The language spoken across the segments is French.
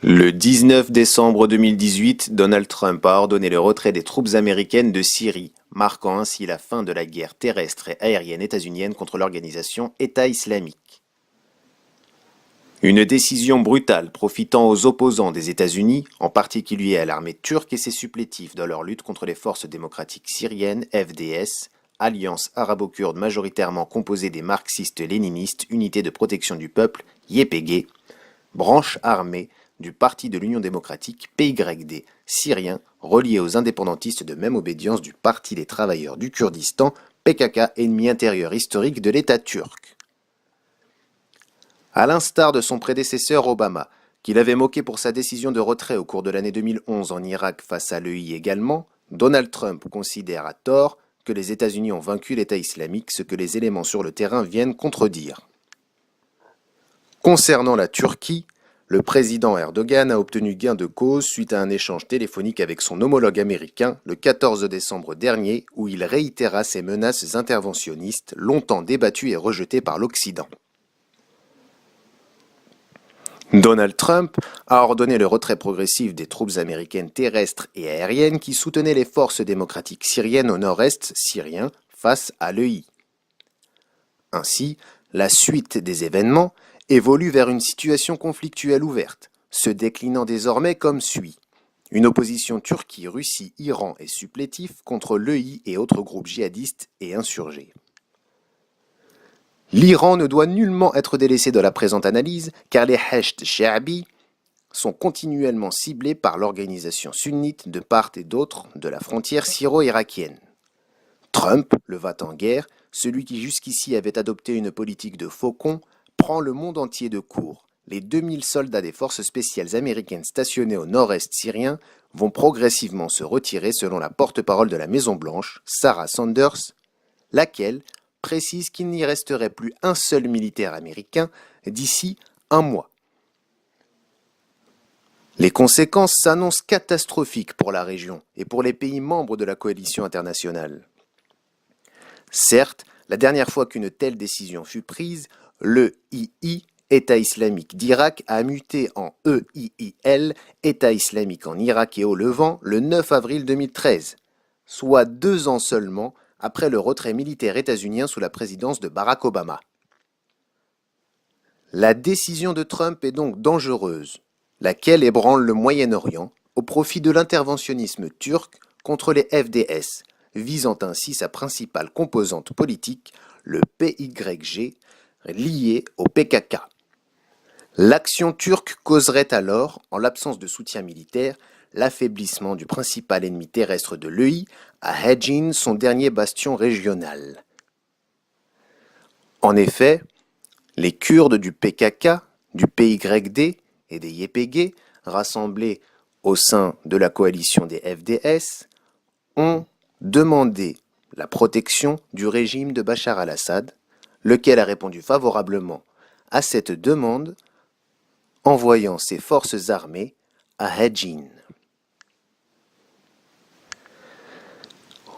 Le 19 décembre 2018, Donald Trump a ordonné le retrait des troupes américaines de Syrie, marquant ainsi la fin de la guerre terrestre et aérienne états-unienne contre l'organisation État islamique. Une décision brutale profitant aux opposants des États-Unis, en particulier à l'armée turque et ses supplétifs dans leur lutte contre les forces démocratiques syriennes FDS, alliance arabo-kurde majoritairement composée des marxistes-léninistes Unités de protection du peuple, YPG, branche armée du Parti de l'Union démocratique PYD syrien relié aux indépendantistes de même obédience du Parti des travailleurs du Kurdistan PKK, ennemi intérieur historique de l'État turc. À l'instar de son prédécesseur Obama, qu'il avait moqué pour sa décision de retrait au cours de l'année 2011 en Irak face à l'EI également, Donald Trump considère à tort que les États-Unis ont vaincu l'État islamique, ce que les éléments sur le terrain viennent contredire. Concernant la Turquie, le président Erdogan a obtenu gain de cause suite à un échange téléphonique avec son homologue américain le 14 décembre dernier où il réitéra ses menaces interventionnistes longtemps débattues et rejetées par l'Occident. Donald Trump a ordonné le retrait progressif des troupes américaines terrestres et aériennes qui soutenaient les forces démocratiques syriennes au nord-est syrien face à l'EI. Ainsi, la suite des événements évolue vers une situation conflictuelle ouverte, se déclinant désormais comme suit. Une opposition Turquie, Russie, Iran et supplétifs contre l'EI et autres groupes djihadistes et insurgés. L'Iran ne doit nullement être délaissé de la présente analyse car les Hashd Sha'bi sont continuellement ciblés par l'organisation sunnite de part et d'autre de la frontière syro-irakienne. Trump, le va-t-en-guerre, celui qui jusqu'ici avait adopté une politique de faucon, prend le monde entier de court. Les 2000 soldats des forces spéciales américaines stationnés au nord-est syrien vont progressivement se retirer selon la porte-parole de la Maison-Blanche, Sarah Sanders, laquelle précise qu'il n'y resterait plus un seul militaire américain d'ici un mois. Les conséquences s'annoncent catastrophiques pour la région et pour les pays membres de la coalition internationale. Certes, la dernière fois qu'une telle décision fut prise, le II, État islamique d'Irak, a muté en EIIL, État islamique en Irak et au Levant, le 9 avril 2013, soit 2 ans seulement après le retrait militaire états-unien sous la présidence de Barack Obama. La décision de Trump est donc dangereuse, laquelle ébranle le Moyen-Orient au profit de l'interventionnisme turc contre les FDS, visant ainsi sa principale composante politique, le PYG, lié au PKK. L'action turque causerait alors, en l'absence de soutien militaire, l'affaiblissement du principal ennemi terrestre de l'EI, à Hejin, son dernier bastion régional. En effet, les Kurdes du PKK, du PYD et des YPG, rassemblés au sein de la coalition des FDS, ont demandé la protection du régime de Bachar al-Assad, lequel a répondu favorablement à cette demande, envoyant ses forces armées à Hejin.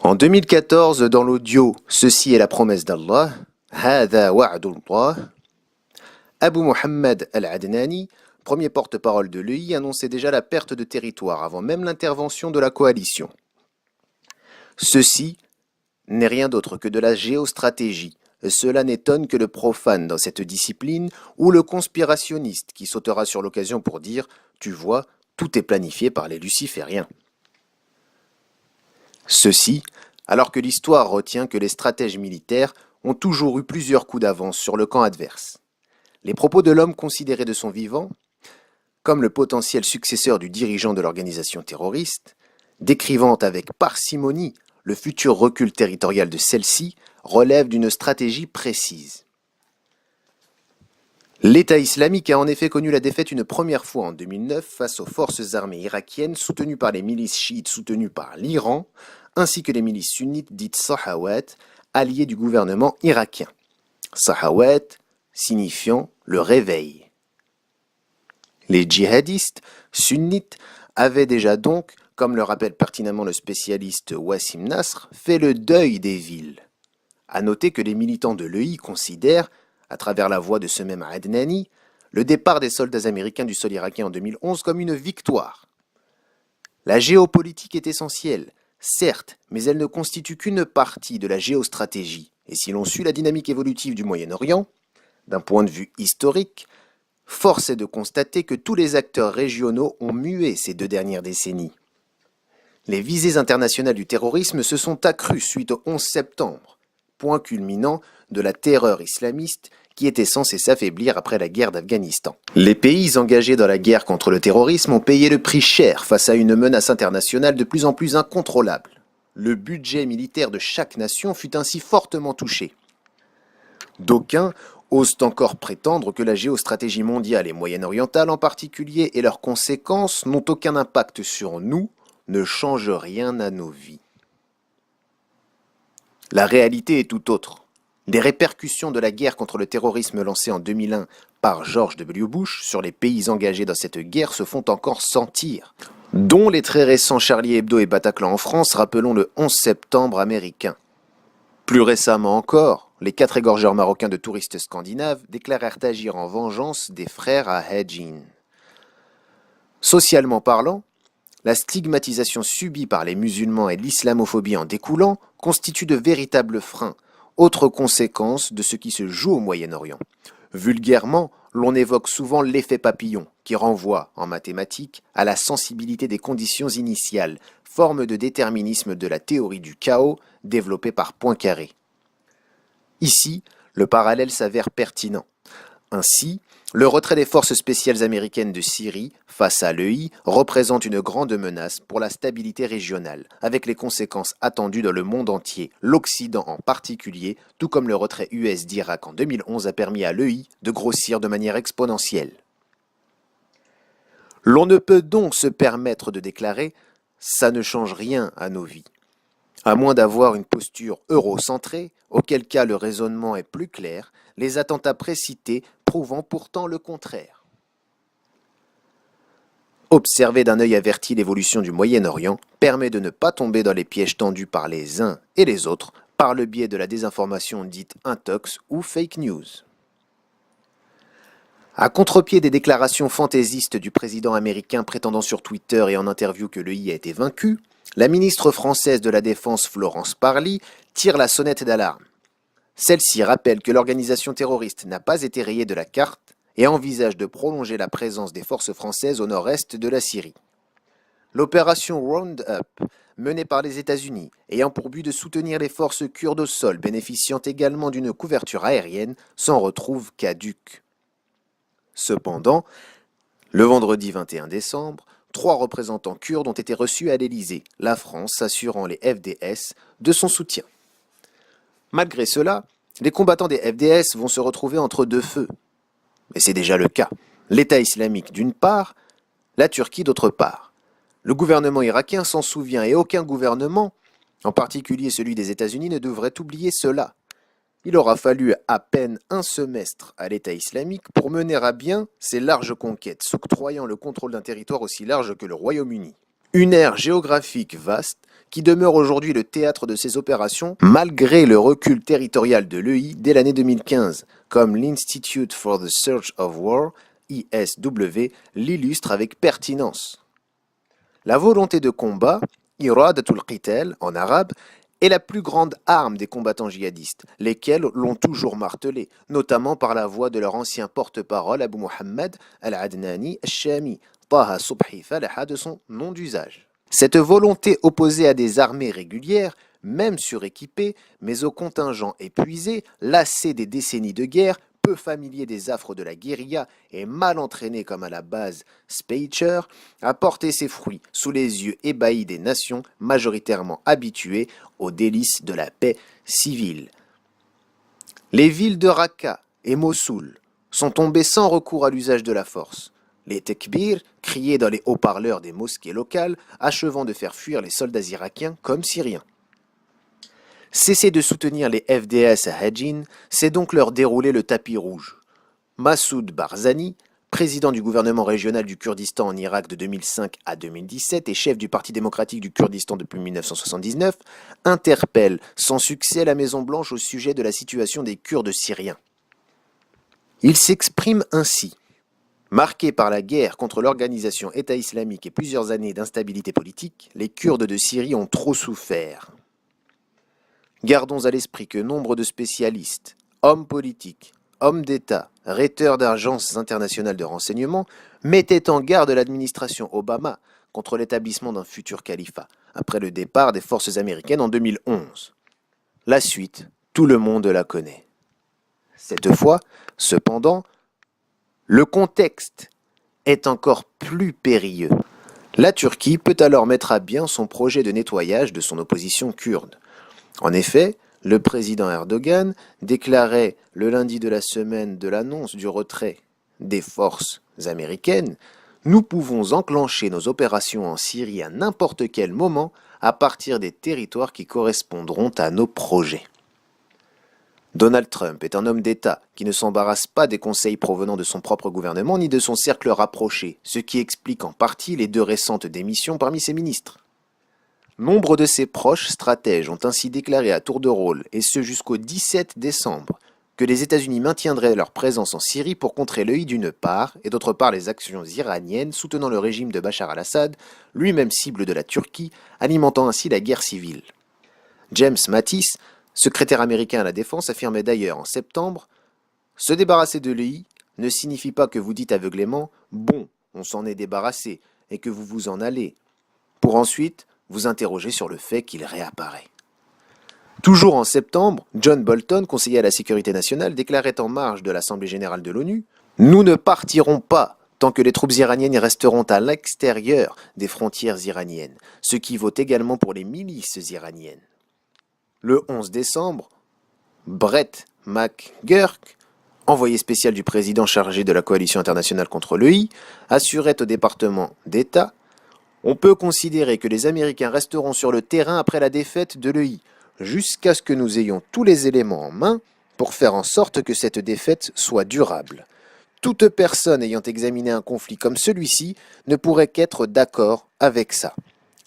En 2014, dans l'audio « Ceci est la promesse d'Allah » Hada wa'dullah, Abu Muhammad al-Adnani, premier porte-parole de l'EI, annonçait déjà la perte de territoire avant même l'intervention de la coalition. Ceci n'est rien d'autre que de la géostratégie. Cela n'étonne que le profane dans cette discipline ou le conspirationniste qui sautera sur l'occasion pour dire « Tu vois, tout est planifié par les lucifériens ». Ceci, alors que l'histoire retient que les stratèges militaires ont toujours eu plusieurs coups d'avance sur le camp adverse. Les propos de l'homme considéré de son vivant comme le potentiel successeur du dirigeant de l'organisation terroriste, décrivant avec parcimonie le futur recul territorial de celle-ci, relève d'une stratégie précise. L'État islamique a en effet connu la défaite une première fois en 2009 face aux forces armées irakiennes soutenues par les milices chiites soutenues par l'Iran, ainsi que les milices sunnites dites Sahawat, alliées du gouvernement irakien. Sahawat signifiant le réveil. Les djihadistes sunnites avaient déjà donc, comme le rappelle pertinemment le spécialiste Wassim Nasr, fait le deuil des villes. À noter que les militants de l'EI considèrent, à travers la voix de ce même Adnani, le départ des soldats américains du sol irakien en 2011 comme une victoire. La géopolitique est essentielle, certes, mais elle ne constitue qu'une partie de la géostratégie. Et si l'on suit la dynamique évolutive du Moyen-Orient, d'un point de vue historique, force est de constater que tous les acteurs régionaux ont mué ces 2 dernières décennies. Les visées internationales du terrorisme se sont accrues suite au 11 septembre, point culminant de la terreur islamiste qui était censée s'affaiblir après la guerre d'Afghanistan. Les pays engagés dans la guerre contre le terrorisme ont payé le prix cher face à une menace internationale de plus en plus incontrôlable. Le budget militaire de chaque nation fut ainsi fortement touché. D'aucuns osent encore prétendre que la géostratégie mondiale et moyen-orientale en particulier et leurs conséquences n'ont aucun impact sur nous, ne changent rien à nos vies. La réalité est tout autre. Les répercussions de la guerre contre le terrorisme lancée en 2001 par George W. Bush sur les pays engagés dans cette guerre se font encore sentir, dont les très récents Charlie Hebdo et Bataclan en France, rappelons le 11 septembre américain. Plus récemment encore, les 4 égorgeurs marocains de touristes scandinaves déclarèrent agir en vengeance des frères à Hajin. Socialement parlant, la stigmatisation subie par les musulmans et l'islamophobie en découlant constitue de véritables freins, autre conséquence de ce qui se joue au Moyen-Orient. Vulgairement, l'on évoque souvent l'effet papillon, qui renvoie, en mathématiques, à la sensibilité des conditions initiales, forme de déterminisme de la théorie du chaos développée par Poincaré. Ici, le parallèle s'avère pertinent. Ainsi, le retrait des forces spéciales américaines de Syrie face à l'EI représente une grande menace pour la stabilité régionale, avec les conséquences attendues dans le monde entier, l'Occident en particulier, tout comme le retrait US d'Irak en 2011 a permis à l'EI de grossir de manière exponentielle. L'on ne peut donc se permettre de déclarer « ça ne change rien à nos vies », à moins d'avoir une posture eurocentrée, auquel cas le raisonnement est plus clair, les attentats précités prouvant pourtant le contraire. Observer d'un œil averti l'évolution du Moyen-Orient permet de ne pas tomber dans les pièges tendus par les uns et les autres par le biais de la désinformation dite intox ou fake news. À contre-pied des déclarations fantaisistes du président américain prétendant sur Twitter et en interview que l'EI a été vaincu, la ministre française de la Défense Florence Parly tire la sonnette d'alarme. Celle-ci rappelle que l'organisation terroriste n'a pas été rayée de la carte et envisage de prolonger la présence des forces françaises au nord-est de la Syrie. L'opération Roundup, menée par les États-Unis, ayant pour but de soutenir les forces kurdes au sol, bénéficiant également d'une couverture aérienne, s'en retrouve caduque. Cependant, le vendredi 21 décembre, 3 représentants kurdes ont été reçus à l'Élysée, la France assurant les FDS de son soutien. Malgré cela, les combattants des FDS vont se retrouver entre 2 feux. Et c'est déjà le cas. L'État islamique d'une part, la Turquie d'autre part. Le gouvernement irakien s'en souvient et aucun gouvernement, en particulier celui des États-Unis, ne devrait oublier cela. Il aura fallu à peine un semestre à l'État islamique pour mener à bien ces larges conquêtes, s'octroyant le contrôle d'un territoire aussi large que le Royaume-Uni. Une aire géographique vaste qui demeure aujourd'hui le théâtre de ces opérations malgré le recul territorial de l'EI dès l'année 2015, comme l'Institute for the Search of War, ISW, l'illustre avec pertinence. La volonté de combat, iradatul qital en arabe, est la plus grande arme des combattants djihadistes, lesquels l'ont toujours martelé, notamment par la voix de leur ancien porte-parole Abu Muhammad al-Adnani al-Shami, Taha Subhi Falaha de son nom d'usage. Cette volonté opposée à des armées régulières, même suréquipées, mais au contingent épuisé, lassé des décennies de guerre, peu familier des affres de la guérilla et mal entraîné comme à la base Speicher, a porté ses fruits sous les yeux ébahis des nations majoritairement habituées aux délices de la paix civile. Les villes de Raqqa et Mossoul sont tombées sans recours à l'usage de la force. Les tekbirs, criés dans les haut-parleurs des mosquées locales, achevant de faire fuir les soldats irakiens comme syriens. Cesser de soutenir les FDS à Hajin, c'est donc leur dérouler le tapis rouge. Massoud Barzani, président du gouvernement régional du Kurdistan en Irak de 2005 à 2017 et chef du Parti démocratique du Kurdistan depuis 1979, interpelle sans succès la Maison-Blanche au sujet de la situation des Kurdes syriens. Il s'exprime ainsi. Marqués par la guerre contre l'organisation État islamique et plusieurs années d'instabilité politique, les Kurdes de Syrie ont trop souffert. Gardons à l'esprit que nombre de spécialistes, hommes politiques, hommes d'État, rhéteurs d'agences internationales de renseignement mettaient en garde l'administration Obama contre l'établissement d'un futur califat, après le départ des forces américaines en 2011. La suite, tout le monde la connaît. Cette fois, cependant, le contexte est encore plus périlleux. La Turquie peut alors mettre à bien son projet de nettoyage de son opposition kurde. En effet, le président Erdogan déclarait le lundi de la semaine de l'annonce du retrait des forces américaines: nous pouvons enclencher nos opérations en Syrie à n'importe quel moment à partir des territoires qui correspondront à nos projets. Donald Trump est un homme d'État qui ne s'embarrasse pas des conseils provenant de son propre gouvernement ni de son cercle rapproché, ce qui explique en partie les 2 récentes démissions parmi ses ministres. Nombre de ses proches stratèges ont ainsi déclaré à tour de rôle, et ce jusqu'au 17 décembre, que les États-Unis maintiendraient leur présence en Syrie pour contrer l'œil d'une part, et d'autre part les actions iraniennes soutenant le régime de Bachar al-Assad, lui-même cible de la Turquie, alimentant ainsi la guerre civile. James Mattis, secrétaire américain à la Défense, affirmait d'ailleurs en septembre: « Se débarrasser de l'EI ne signifie pas que vous dites aveuglément « bon, on s'en est débarrassé » et que vous vous en allez, pour ensuite vous interroger sur le fait qu'il réapparaît. » Toujours en septembre, John Bolton, conseiller à la sécurité nationale, déclarait en marge de l'Assemblée générale de l'ONU: « Nous ne partirons pas tant que les troupes iraniennes resteront à l'extérieur des frontières iraniennes, ce qui vaut également pour les milices iraniennes. » Le 11 décembre, Brett McGurk, envoyé spécial du président chargé de la coalition internationale contre l'EI, assurait au département d'État: « On peut considérer que les Américains resteront sur le terrain après la défaite de l'EI, jusqu'à ce que nous ayons tous les éléments en main pour faire en sorte que cette défaite soit durable. Toute personne ayant examiné un conflit comme celui-ci ne pourrait qu'être d'accord avec ça. »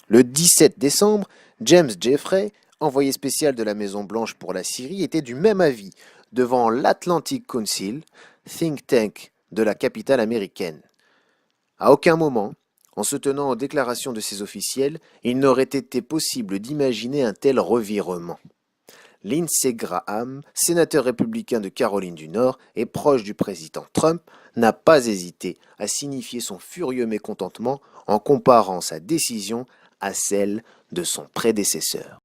Le 17 décembre, James Jeffrey, envoyé spécial de la Maison-Blanche pour la Syrie, était du même avis devant l'Atlantic Council, think tank de la capitale américaine. À aucun moment, en se tenant aux déclarations de ces officiels, il n'aurait été possible d'imaginer un tel revirement. Lindsey Graham, sénateur républicain de Caroline du Nord et proche du président Trump, n'a pas hésité à signifier son furieux mécontentement en comparant sa décision à celle de son prédécesseur.